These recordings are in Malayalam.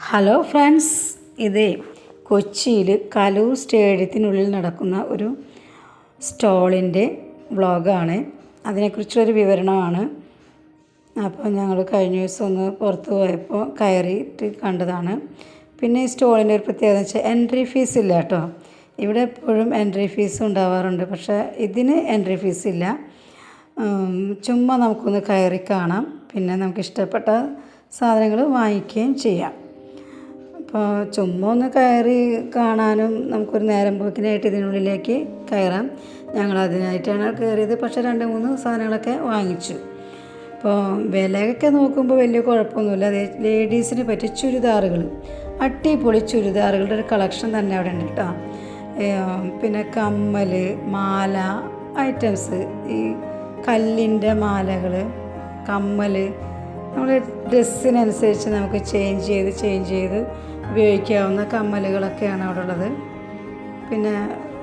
ഹലോ ഫ്രണ്ട്സ്, ഇത് കൊച്ചിയിൽ കലൂർ സ്റ്റേഡിയത്തിനുള്ളിൽ നടക്കുന്ന ഒരു സ്റ്റോളിൻ്റെ വ്ളോഗാണ്. അതിനെക്കുറിച്ചൊരു വിവരണമാണ്. അപ്പോൾ ഞങ്ങൾ കഴിഞ്ഞ ദിവസം ഒന്ന് പുറത്ത് പോയപ്പോൾ കയറിയിട്ട് കണ്ടതാണ്. പിന്നെ ഈ സ്റ്റോളിൻ്റെ ഒരു പ്രത്യേകത എന്ന് വെച്ചാൽ എൻട്രി ഫീസ് ഇല്ല കേട്ടോ. ഇവിടെ എപ്പോഴും എൻട്രി ഫീസ് ഉണ്ടാവാറുണ്ട്, പക്ഷേ ഇതിന് എൻട്രി ഫീസ് ഇല്ല. ചുമ്മാ നമുക്കൊന്ന് കയറി കാണാം, പിന്നെ നമുക്ക് ഇഷ്ടപ്പെട്ട സാധനങ്ങൾ വാങ്ങിക്കുകയും ചെയ്യാം. അപ്പോൾ ചുമ്മാ ഒന്ന് കയറി കാണാനും നമുക്കൊരു നേരം പോക്കിനായിട്ട് ഇതിനുള്ളിലേക്ക് കയറാം. ഞങ്ങളതിനായിട്ടാണ് കയറിയത്, പക്ഷേ 2-3 സാധനങ്ങളൊക്കെ വാങ്ങിച്ചു. അപ്പോൾ വിലയൊക്കെ നോക്കുമ്പോൾ വലിയ കുഴപ്പമൊന്നുമില്ല. അത് ലേഡീസിന് പറ്റിയ ചുരിദാറുകൾ, അടിപൊളി ചുരിദാറുകളുടെ ഒരു കളക്ഷൻ തന്നെ അവിടെ ഉണ്ട് കേട്ടോ. പിന്നെ കമ്മൽ, മാല ഐറ്റംസ്, ഈ കല്ലിൻ്റെ മാലകൾ, കമ്മൽ, നമ്മുടെ ഡ്രസ്സിനനുസരിച്ച് നമുക്ക് ചേഞ്ച് ചെയ്ത് ഉപയോഗിക്കാവുന്ന കമ്മലുകളൊക്കെയാണ് അവിടെ ഉള്ളത്. പിന്നെ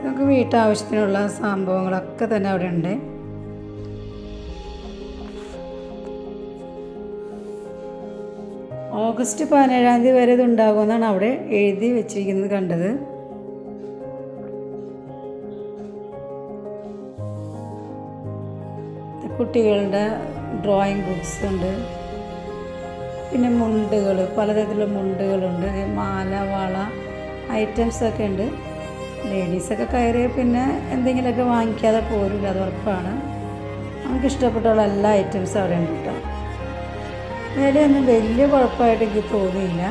നമുക്ക് വീട്ടാവശ്യത്തിനുള്ള സംഭവങ്ങളൊക്കെ തന്നെ അവിടെ ഉണ്ട്. ഓഗസ്റ്റ് 17-ാം തീയതി വരെ ഇതുണ്ടാകുമെന്നാണ് അവിടെ എഴുതി വെച്ചിരിക്കുന്നത് കണ്ടത്. കുട്ടികളുടെ ഡ്രോയിങ് ബുക്സ് ഉണ്ട്. പിന്നെ മുണ്ടുകൾ, പലതരത്തിലുള്ള മുണ്ടുകളുണ്ട്. മാല, വള ഐറ്റംസൊക്കെ ഉണ്ട്. ലേഡീസൊക്കെ കയറിയാൽ പിന്നെ എന്തെങ്കിലുമൊക്കെ വാങ്ങിക്കാതെ പോരില്ല, അത് ഉറപ്പാണ്. നമുക്ക് ഇഷ്ടപ്പെട്ടുള്ള എല്ലാ ഐറ്റംസും അവിടെ ഉണ്ട് കേട്ടോ. വിലയൊന്നും വലിയ കുഴപ്പമായിട്ട് എനിക്ക് തോന്നിയില്ല.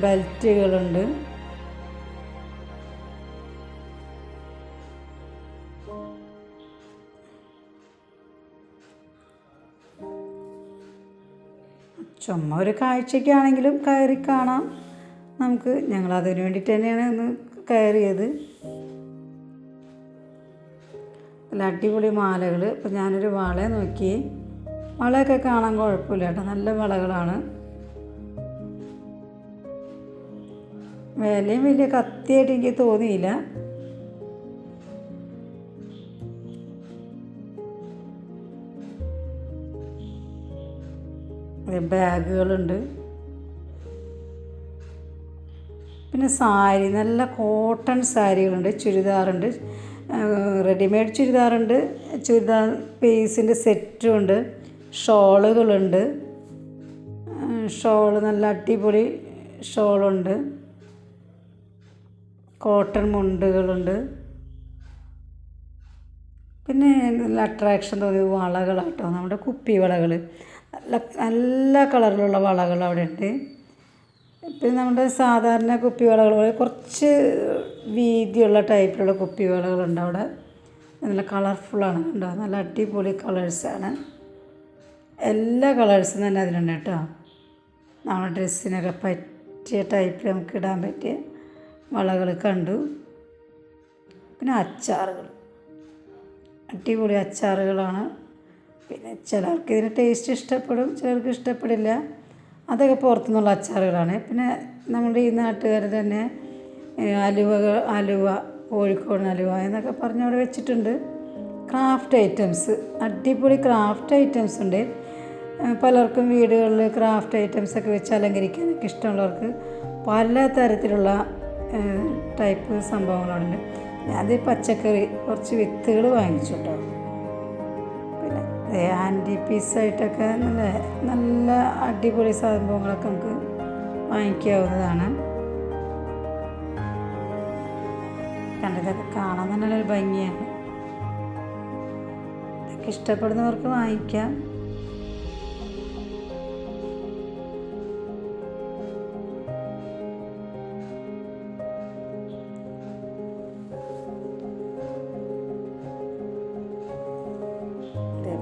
ബെൽറ്റുകളുണ്ട്. ചുമ്മാ ഒരു കാഴ്ചയ്ക്കാണെങ്കിലും കയറി കാണാം നമുക്ക്. ഞങ്ങളതിന് വേണ്ടിയിട്ട് തന്നെയാണ് ഒന്ന് കയറിയത്. നല്ല അടിപൊളി മാലകൾ. ഇപ്പം ഞാനൊരു വള നോക്കി, വളയൊക്കെ കാണാൻ കുഴപ്പമില്ല കേട്ടോ, നല്ല വളകളാണ്. വിലയും വലിയ കത്തിയായിട്ട് എനിക്ക് തോന്നിയില്ല. ബാഗുകളുണ്ട്. പിന്നെ സാരി, നല്ല കോട്ടൺ സാരികളുണ്ട്. ചുരിദാറുണ്ട്, റെഡിമെയ്ഡ് ചുരിദാറുണ്ട്, ചുരിദാർ പീസിൻ്റെ സെറ്റും ഉണ്ട്. ഷോളുകളുണ്ട്. ഷോള് നല്ല അടിപൊളി ഷോളുണ്ട്. കോട്ടൺ മുണ്ടുകളുണ്ട്. പിന്നെ നല്ല അട്രാക്ഷൻ തോന്നിയ വളകളാട്ടോ, നമ്മുടെ കുപ്പി വളകൾ, നല്ല കളറിലുള്ള വളകൾ അവിടെ ഉണ്ട്. പിന്നെ നമ്മുടെ സാധാരണ കുപ്പി വളകൾ പോലെ കുറച്ച് വീതിയുള്ള ടൈപ്പിലുള്ള കുപ്പി വളകളുണ്ട് അവിടെ. നല്ല കളർഫുള്ളാണ് കേട്ടോ, നല്ല അടിപൊളി കളേഴ്സാണ്. എല്ലാ കളേഴ്സും തന്നെ അതിലുണ്ട് കേട്ടോ. നമ്മുടെ ഡ്രസ്സിനൊക്കെ പറ്റിയ ടൈപ്പിൽ നമുക്ക് ഇടാൻ പറ്റിയ വളകൾ കണ്ടു. പിന്നെ അച്ചാറുകൾ, അടിപൊളി അച്ചാറുകളാണ്. പിന്നെ ചിലർക്ക് ഇതിന് ടേസ്റ്റ് ഇഷ്ടപ്പെടും, ചിലർക്ക് ഇഷ്ടപ്പെടില്ല. അതൊക്കെ പുറത്തുനിന്നുള്ള അച്ചാറുകളാണ്. പിന്നെ നമ്മുടെ ഈ നാട്ടുകാർ തന്നെ അലുവ, കോഴിക്കോടൻ അലുവ എന്നൊക്കെ പറഞ്ഞ് അവിടെ വെച്ചിട്ടുണ്ട്. ക്രാഫ്റ്റ് ഐറ്റംസ്, അടിപൊളി ക്രാഫ്റ്റ് ഐറ്റംസ് ഉണ്ട്. പലർക്കും വീടുകളിൽ ക്രാഫ്റ്റ് ഐറ്റംസൊക്കെ വെച്ച് അലങ്കരിക്കാനൊക്കെ ഇഷ്ടമുള്ളവർക്ക് പല തരത്തിലുള്ള ടൈപ്പ് സംഭവങ്ങളുണ്ട്. അത് പച്ചക്കറി കുറച്ച് വിത്തുകൾ വാങ്ങിച്ചു കേട്ടോ. പിന്നെ ആൻറ്റി പീസായിട്ടൊക്കെ നല്ല നല്ല അടിപൊളി സംഭവങ്ങളൊക്കെ നമുക്ക് വാങ്ങിക്കാവുന്നതാണ്. കണ്ടതൊക്കെ കാണാൻ നല്ലൊരു ഭംഗിയാണ്. ഇതൊക്കെ ഇഷ്ടപ്പെടുന്നവർക്ക് വാങ്ങിക്കാം.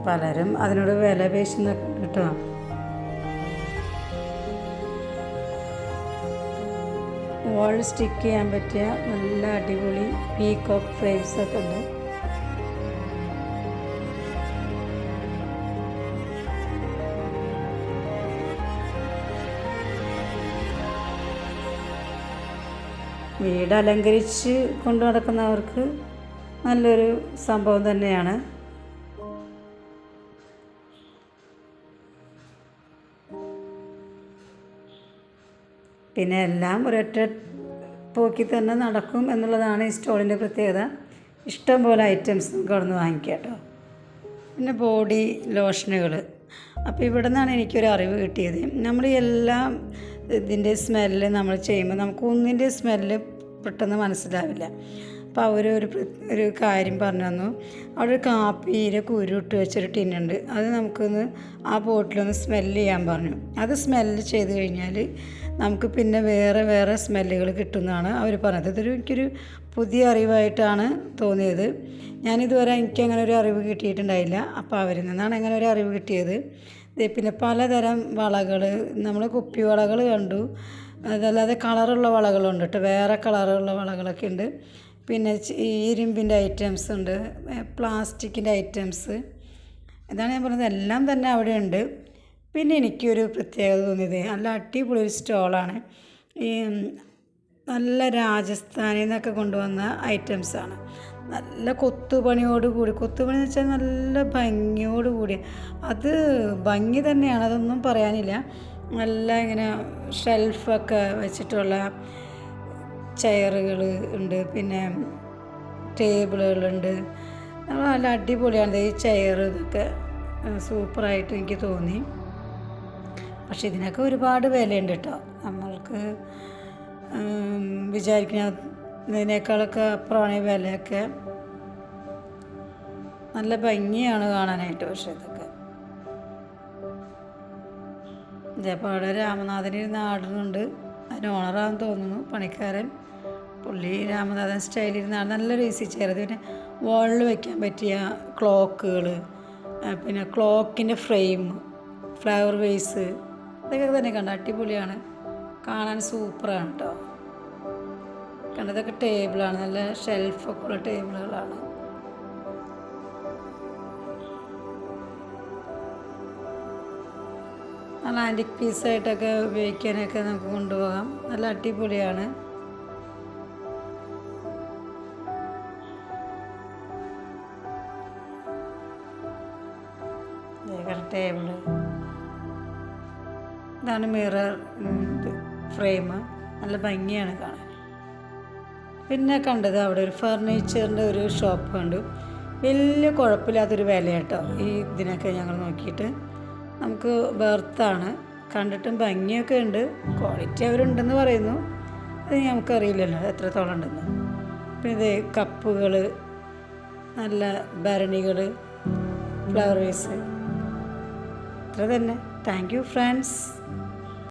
പലരും അതിനോട് വില പേശുന്നൊക്കെ കേട്ടോ. വാൾ സ്റ്റിക്ക് ചെയ്യാൻ പറ്റിയ നല്ല അടിപൊളി പീകോക്ക് ഫ്രെയിംസൊക്കെ ഉണ്ട്. വീട് അലങ്കരിച്ച് കൊണ്ടു നടക്കുന്നവർക്ക് നല്ലൊരു സംഭവം തന്നെയാണ്. പിന്നെ എല്ലാം ഒരൊറ്റ പോക്കി തന്നെ നടക്കും എന്നുള്ളതാണ് ഈ സ്റ്റോളിൻ്റെ പ്രത്യേകത. ഇഷ്ടം പോലെ ഐറ്റംസ് നമുക്ക് അവിടെ നിന്ന് വാങ്ങിക്കാം കേട്ടോ. പിന്നെ ബോഡി ലോഷനുകൾ. അപ്പോൾ ഇവിടെ നിന്നാണ് എനിക്കൊരു അറിവ് കിട്ടിയത്. നമ്മൾ എല്ലാം ഇതിൻ്റെ സ്മെല്ല് നമ്മൾ ചെയ്യുമ്പോൾ നമുക്ക് ഒന്നിൻ്റെ സ്മെല്ല് പെട്ടെന്ന് മനസ്സിലാവില്ല. അപ്പോൾ ഒരു കാര്യം പറഞ്ഞു തന്നു. അവിടെ ഒരു കാപ്പിയിലെ കുരുട്ട് വെച്ചൊരു ടിന്നുണ്ട്. അത് നമുക്കൊന്ന് ആ ബോട്ടിലൊന്ന് സ്മെല്ല് ചെയ്യാൻ പറഞ്ഞു. അത് സ്മെല്ല് ചെയ്ത് കഴിഞ്ഞാൽ നമുക്ക് പിന്നെ വേറെ സ്മെല്ലുകൾ കിട്ടുമെന്നാണ് അവർ പറഞ്ഞത്. എനിക്കൊരു പുതിയ അറിവായിട്ടാണ് തോന്നിയത്. ഞാനിതുവരെ എനിക്കങ്ങനെ ഒരു അറിവ് കിട്ടിയിട്ടുണ്ടായില്ല. അപ്പോൾ അവരിൽ നിന്നാണ് അങ്ങനെ ഒരു അറിവ് കിട്ടിയത്. പിന്നെ പലതരം വളകൾ, നമ്മൾ കുപ്പി വളകൾ കണ്ടു, അതല്ലാതെ കളറുള്ള വളകളുണ്ട് കേട്ടോ. വേറെ കളറുള്ള വളകളൊക്കെ ഉണ്ട്. പിന്നെ ഇരുമ്പിൻ്റെ ഐറ്റംസ് ഉണ്ട്, പ്ലാസ്റ്റിക്കിൻ്റെ ഐറ്റംസ്. ഇതാണ് ഞാൻ പറഞ്ഞത്, എല്ലാം തന്നെ അവിടെ ഉണ്ട്. പിന്നെ എനിക്കൊരു പ്രത്യേകത തോന്നിയത് നല്ല അടിപൊളി ഒരു സ്റ്റോളാണ്. ഈ നല്ല രാജസ്ഥാനിൽ നിന്നൊക്കെ കൊണ്ടുവന്ന ഐറ്റംസാണ്. നല്ല കൊത്തുപണിയോടുകൂടി, കൊത്തുപണി എന്ന് വെച്ചാൽ നല്ല ഭംഗിയോടുകൂടി, അത് ഭംഗി തന്നെയാണ്, അതൊന്നും പറയാനില്ല. നല്ല ഇങ്ങനെ ഷെൽഫൊക്കെ വെച്ചിട്ടുള്ള ചെയറുകൾ ഉണ്ട്, പിന്നെ ടേബിളുകളുണ്ട്. നല്ല അടിപൊളിയാണ് ഈ ചെയർ. ഇതൊക്കെ സൂപ്പറായിട്ട് എനിക്ക് തോന്നി. പക്ഷെ ഇതിനൊക്കെ ഒരുപാട് വിലയുണ്ട് കേട്ടോ. നമ്മൾക്ക് വിചാരിക്കുന്നതിനേക്കാളൊക്കെ അപ്പുറമാണ് ഈ വിലയൊക്കെ. നല്ല ഭംഗിയാണ് കാണാനായിട്ട്. പക്ഷേ ഇതൊക്കെ ജപ്പാട് രാമനാഥനിരുന്ന് ആടുന്നുണ്ട്. അതിന് ഓണറാണെന്ന് തോന്നുന്നു പണിക്കാരൻ. പുള്ളി രാമനാഥൻ സ്റ്റൈലിരുന്നാണ്. നല്ലൊരു ഈസി ചെയർ. പിന്നെ വാളിൽ വയ്ക്കാൻ പറ്റിയ ക്ലോക്കുകൾ, പിന്നെ ക്ലോക്കിൻ്റെ ഫ്രെയിം, ഫ്ലവർ വേസ്, ഇതൊക്കെ തന്നെ കണ്ട അടിപൊളിയാണ്, കാണാൻ സൂപ്പറാണ് കേട്ടോ. കണ്ടതൊക്കെ ടേബിളാണ്, നല്ല ഷെൽഫൊക്കെ ഉള്ള ടേബിളുകളാണ്. നല്ല ആൻറ്റിക് പീസായിട്ടൊക്കെ ഉപയോഗിക്കാനൊക്കെ നമുക്ക് കൊണ്ടുപോകാം. നല്ല അടിപൊളിയാണ്. ടേബിള്, ഇതാണ് മിറർ ഫ്രെയിം. നല്ല ഭംഗിയാണ് കാണാൻ. പിന്നെ കണ്ടത് അവിടെ ഒരു ഫർണിച്ചറിൻ്റെ ഒരു ഷോപ്പ് കണ്ടു. വലിയ കുഴപ്പമില്ലാത്തൊരു വില കേട്ടോ ഈ ഇതിനൊക്കെ ഞങ്ങൾ നോക്കിയിട്ട്. നമുക്ക് ബർത്താണ്, കണ്ടിട്ടും ഭംഗിയൊക്കെ ഉണ്ട്. ക്വാളിറ്റി അവരുണ്ടെന്ന് പറയുന്നു, അത് നമുക്കറിയില്ലല്ലോ എത്രത്തോളം ഉണ്ടെന്ന്. പിന്നെ ഇത് കപ്പുകൾ, നല്ല ഭരണികൾ, ഫ്ലവർ വേസ്, അത്ര തന്നെ. Thank you friends.